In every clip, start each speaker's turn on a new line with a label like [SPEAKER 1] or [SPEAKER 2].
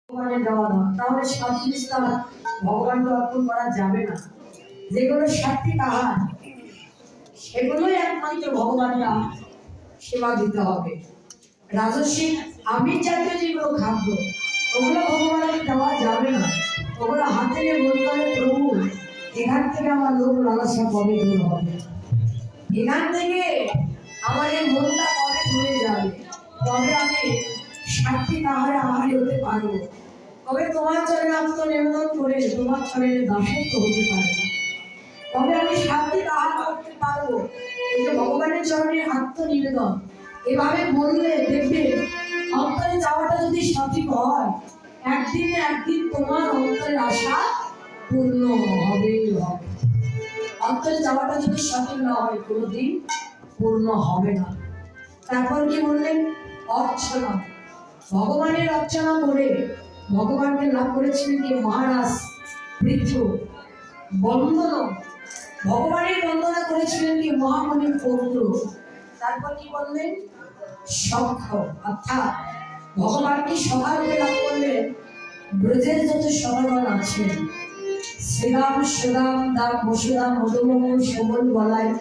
[SPEAKER 1] ভগবানের দেওয়া দাও, তাহলে সাতটি স্তর ভগবানকে অর্পণ করা যাবে না। যেগুলো সাত্বিক আহার সেগুলোই একমাত্র ভগবানকে সেবা দিতে হবে। রাজস্বিক আমিষ জাতীয় যেগুলো খাদ্য ওগুলো ভগবানকে দেওয়া যাবে না। ওগুলো হাতে নিয়ে বলতে হবে, প্রভু এখান থেকে আমার লোভ লালসা কবে দূর হবে, এখান থেকে আমার এই মনটা কবে দূরে যাবে, কবে আমি সাত্বিক আহারে আহারি হতে পারবো, কবে তোমার চরণে আত্মনিবেদন করে তোমার চরণে দাসত্ব হতে পারবো, কবে আমি সাত্বিক আহার করতে পারবো। এই যে ভগবানের চরণে আত্মনিবেদন এভাবে বললে দেখবে অন্তরে যাওয়াটা যদি সঠিক হয়, একদিন একদিন তোমার অন্তরের আশা পূর্ণ হবেই হবে। অন্তরে যাওয়াটা যদি সঠিক না হয় কোনোদিন পূর্ণ হবে না। তারপর কি বললেন? অর্চনা। ভগবানের অর্চনা করে ভগবানকে লাভ করেছিলেন কি মহারাজ পৃথু। বন্দনা, ভগবানের বন্দনা করেছিলেন কি মহামণি পৌত্র। তারপর কি বললেন? সখ্য, অর্থাৎ ভগবানকে সভারূপে লাভ করলেন ব্রজের যত সভাগণ আছেন, শ্রীরাম, সুদাম, দাম, বসুদাম, মধুমহ, সবল বলায়।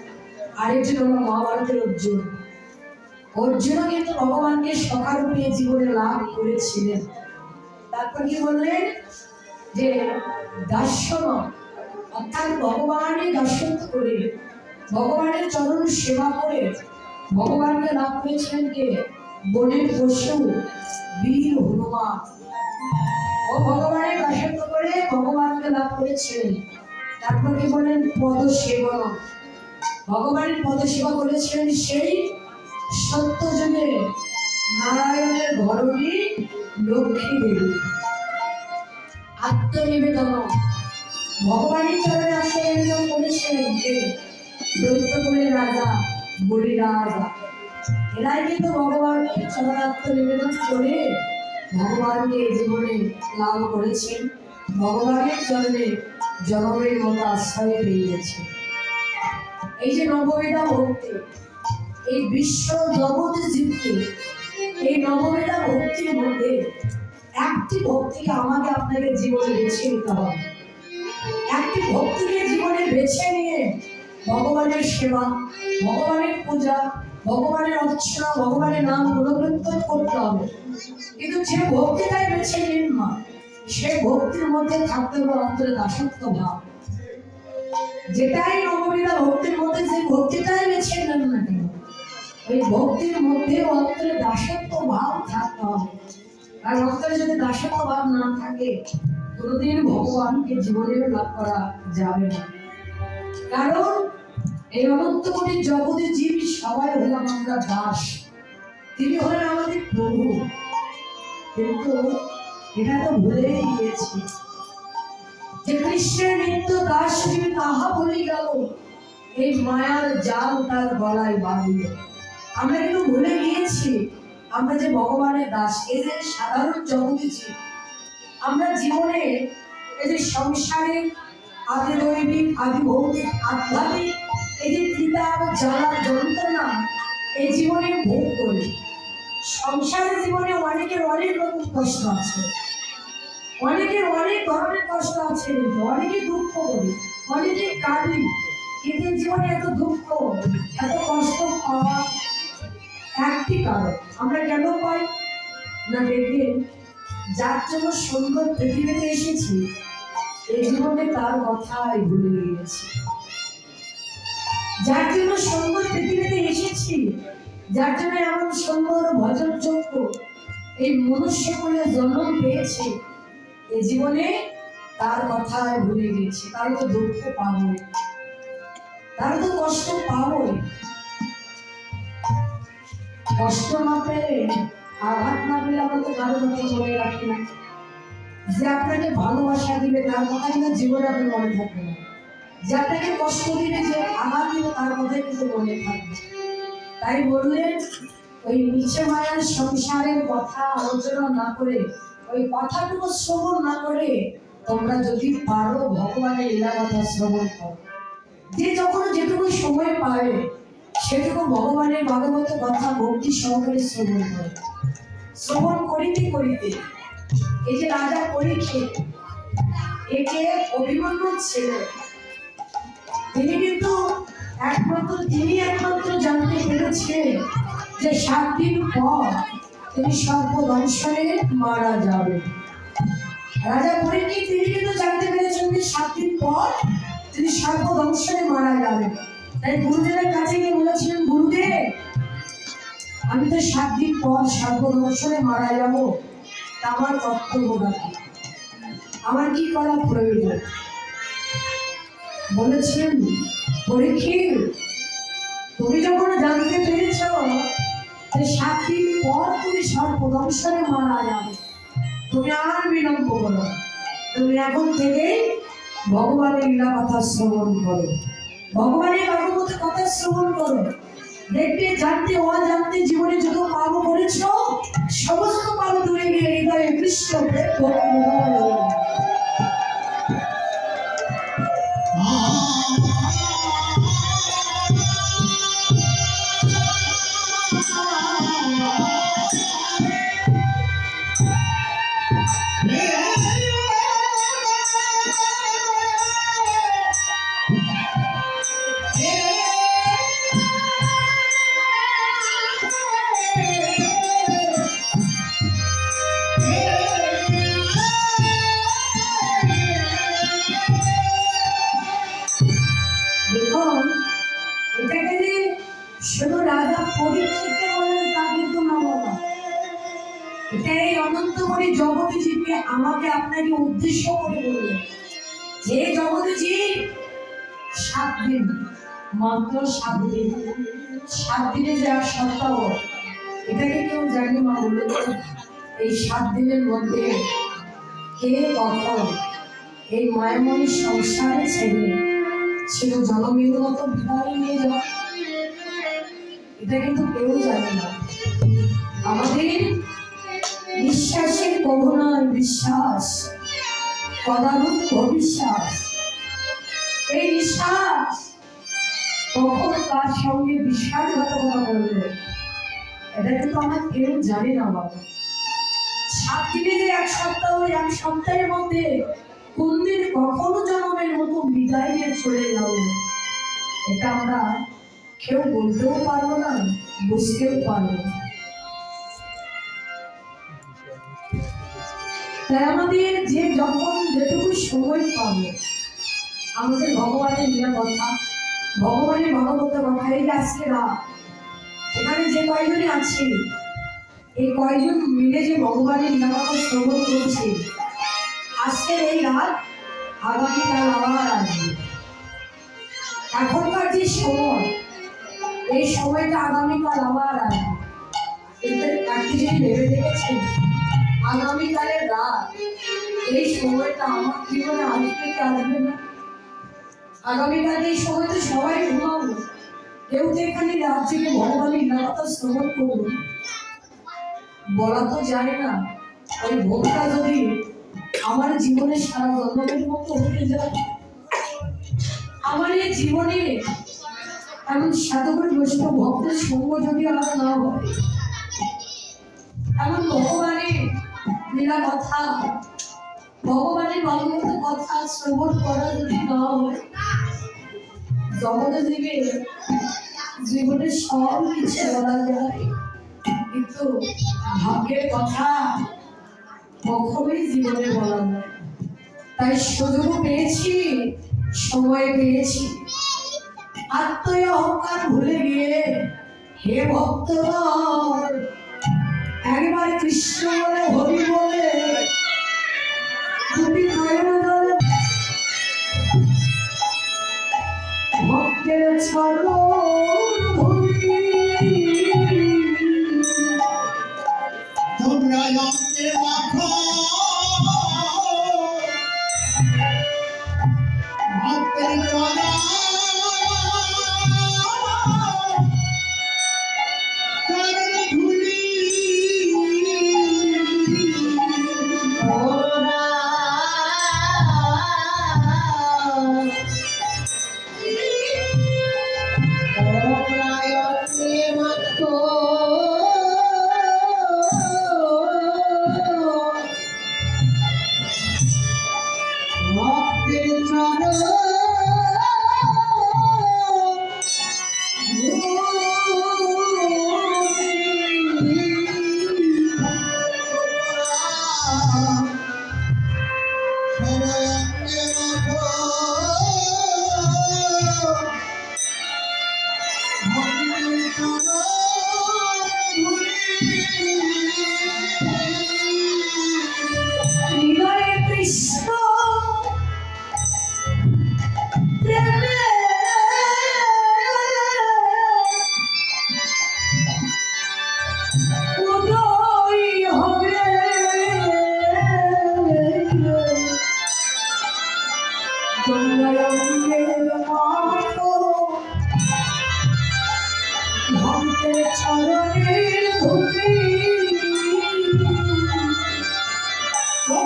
[SPEAKER 1] আরেকজন হল মহাভারতের অর্জুন। অর্জুনও কিন্তু ভগবানকে সখারূপে জীবনে লাভ করেছিলেন। তারপর কি বললেন? যে দাস্যন, অর্থাৎ ভগবানের দাসত্ব করে ভগবানের চরণ সেবা করে ভগবানকে লাভ করেছিলেন কে? বনের পশু বীর হনুমান। ও ভগবানের দাসত্ব করে ভগবানকে লাভ করেছিলেন। তারপর কি বললেন? পদ সেবন। ভগবানের পদ সেবা করেছিলেন সেই সত্য যুগে নারায়ণের ঘরণী লক্ষ্মী দেবী। আত্মনিবেদন, ভগবানের চরণে আত্মনিবেদন করেছিলেন কে? দৈত্যকুলের রাজা বলিরাজা। এরাই কিন্তু ভগবানের চরণে আত্মনিবেদন করে ভগবানকে জীবনে লাভ করেছেন, ভগবানের চরণে জনমের মতো আশ্রয় পেয়ে গেছে। এই যে নববিধা ভক্তি, এই বিশ্ব জগৎ জীবকে এই নববিধা ভক্তির মধ্যে একটি ভক্তিকে আমাকে আপনাকে জীবনে বেছে নিতে হবে। একটি ভক্তিকে জীবনে বেছে নিয়ে ভগবানের সেবা, ভগবানের পূজা, ভগবানের অর্চনা, ভগবানের নাম গুণকীর্তন করতে হবে। কিন্তু যে ভক্তিটাই বেছে নিন না, সেই ভক্তির মধ্যে থাকতে হবে অন্তরে দাসত্ব ভাব। যেটাই নববিধা ভক্তির মধ্যে যে ভক্তিটাই বেছে নেন না কেন, ওই ভক্তির মধ্যে অন্তরে দাসত্ব ভাব থাকতে হবে। আর অন্তরে যদি দাসত্ব ভাব না থাকে কোনোদিন ভগবানকে জীবনে লাভ করা যাবে না। কারণ এই অনন্ত কোটি জগতের জীব সবাই হলাম আমরা দাস, তিনি হলেন আমাদের প্রভু। কিন্তু এটা তো ভুলেই গিয়েছি যে কৃষ্ণের নিত্য দাস জীব তাহা ভুলে গেল, এই মায়ার জাল তার গলায় বাঁধিল। আমরা কিন্তু ভুলে গিয়েছি আমরা যে ভগবানের দাস। এই যে সাধারণ জগতে জীব, আমরা জীবনে এই যে সংসারে আদি দৈবিক, আদি ভৌতিক, আধ্যাত্মিক এই যে পিতার জ্বালা যন্ত্রণা এই জীবনে ভোগ করি। সংসারের জীবনে অনেকের অনেক রকম কষ্ট আছে, অনেকের অনেক ধরনের কষ্ট আছে, অনেকে দুঃখ করি, অনেকে কাঁদি। কিন্তু জীবনে এত দুঃখ এত কষ্ট পাওয়া একটি কারণ। আমরা কেন পাই না? দেখবেন যার জন্য সুন্দর পৃথিবীতে এসেছি এই জীবনে তার কথাই ভুলে গিয়েছি। যার জন্য সুন্দর পৃথিবীতে এসেছি, যার জন্য এমন সুন্দর ভজনযোগ্য এই মনুষ্য কুলে জন্ম পেয়েছে, এই জীবনে তার কথাই ভুলে গিয়েছি। তার তো দুঃখ পাবই, তার তো কষ্ট পাবই। কষ্ট না পেলে, আঘাত না পেলে আমরা তো কারো কথা মনে রাখি না। যে আপনাকে ভালোবাসা দিবে তার কথা কিন্তু জীবনে আপনি মনে থাকবে না। যে আপনাকে কষ্ট দিবে, যে আঘাত দিবে তার কথাই কিন্তু মনে থাকবে। তাই বললেন ওই নিচে মায়ার সংসারের কথা আলোচনা না করে, ওই কথাটুকু শ্রবণ না করে তোমরা যদি পারো ভগবানের লীলা কথা শ্রবণ করো। যে যখন যেটুকু সময় পাবে সেটুকু ভগবানের ভাগবত কথা ভক্তি সহকারে শ্রবণ করে। শ্রবণ করিতে করিতে এই যে রাজা পরীক্ষিত, একে অভিমন্যুর ছেলে, তিনি কিন্তু একমাত্র জানতে পেরেছিলেন যে 7 দিন পর তিনি সর্পদংশনে মারা যাবেন। রাজা পরীক্ষিত তিনি কিন্তু জানতে পেরেছেন যে 7 দিন পর তিনি সর্পদংশনে মারা যাবেন। তাই গুরুদেবের কাছে গিয়ে বলেছিলেন, গুরুদেব, আমি তো 7 দিন পর সর্পদংশনে মারা যাব, তা আমার কর্তব্যটা কি, আমার কি করা প্রয়োজন? বলেছেন, পরীক্ষিত, তুমি যখন জানতে পেরেছ যে 7 দিন পর তুমি সর্পদংশনে মারা যাবে, তুমি আর বিলম্ব করো, তুমি এখন থেকেই ভগবানের লীলা কথা শ্রবণ করো, ভগবানের ভাগবত কথা শ্রবণ করো। দেখবে জানতে অজান্তে জীবনে যত পাপ করেছ সমস্ত পাপ দূরে গিয়ে হৃদয়ে কৃষ্ণ শুধু রাজা পরীক্ষিতে বলেন তা কিন্তু না বাবা, এটা এই অনন্তমণি জগতে জীবকে আমাকে আপনাকে উদ্দেশ্য করে বললেন যে জগতে জীব 7 দিন, মাত্র 7 দিন, 7 দিনে যে 1 সপ্তাহ, এটাকে কেউ জানি মা বললেন এই 7 দিনের মধ্যে কে কখন এই মায়াময়ী সংসারে ছেড়ে ছিল জনমের মতো বিদায় নিয়ে যাওয়া, এটা কিন্তু কেউ জানে না। আমাদের বিশ্বাসের কখনোই বিশ্বাস, কদারূপ অবিশ্বাস, এই বিশ্বাস কখন তার সঙ্গে বিশ্বাসঘাতকতা করবে, এটা কিন্তু আমরা কেউ জানি না বাবা। 7 দিনে যে 1 সপ্তাহ, 1 সপ্তাহের মধ্যে কোন দিন কখনো জনমের মতো বিদায় নিয়ে চলে যাবো, এটা আমরা কেউ বলতেও পারবো না, বুঝতেও পারবো না। তাই আমাদের যে যখন যেটুকু সময় পাবো আমাদের ভগবানের লীলা কথা, ভগবানের ভাগবত কথা, এই আজকে রাত এখানে যে কয়জনই আছে এই কয়জন মিলে যে ভগবানের লীলা কথা শ্রবণ করছে, আজকের এই রাত আগামীকাল আবার আসবে। এখনকার যে সময়, এই সময়টা আগামীকাল আবার আসবে। কিন্তু একটি জিনিস ভেবে দেখেছেন, আগামীকালের রাত এই সময়টা আমার জীবনে আসবে কি আসবে না? আগামীকাল এই সময় তো সবাই ঘুমাবো, কেউ তো এখানে রাত থেকে ভগবানের লীলা শ্রবণ করবো, বলা তো যায় না। ওই ভোগটা যদি আমার জীবনে সারা জন্মের মতো হয়ে যায়, আমার এই জীবনে এমন সাধুগুরু বৈষ্ণব ভক্তের সঙ্গ যদি আর না হয়, এমন ভগবানের লীলা কথা, ভগবানের ভাগবত কথা শ্রবণ করা যদি না হয়, জগতে জীবনে সব কিছু বলা যায়, কিন্তু ভাগ্যের কথা কখনোই জীবনে বলা যায়। তাই সুযোগ পেয়েছি, সময় পেয়েছি, আত্ম অহংকার ভুলে গিয়ে হে ভক্ত একবার কৃষ্ণ বলে হরি বলে তুমি ভক্তের ছাড়ো তোমরা জানতে রাখো ভক্তের ছাড়া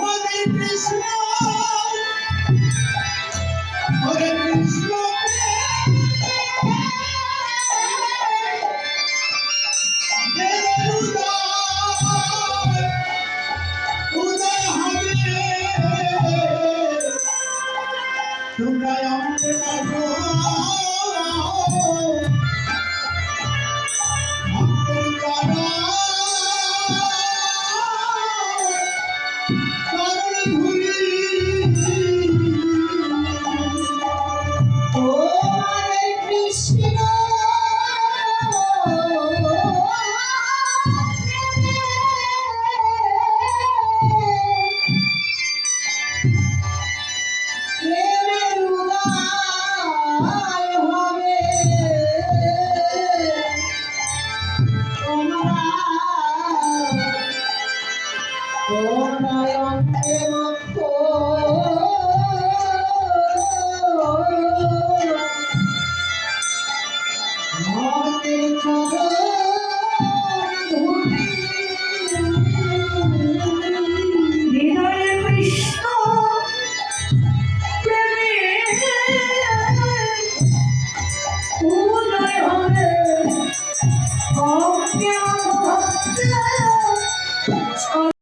[SPEAKER 2] হরে কৃষ্ণ হরে কৃষ্ণ উদয় হবে তোমরা আমাকে পাবো ভক্তের কারণ ধুলি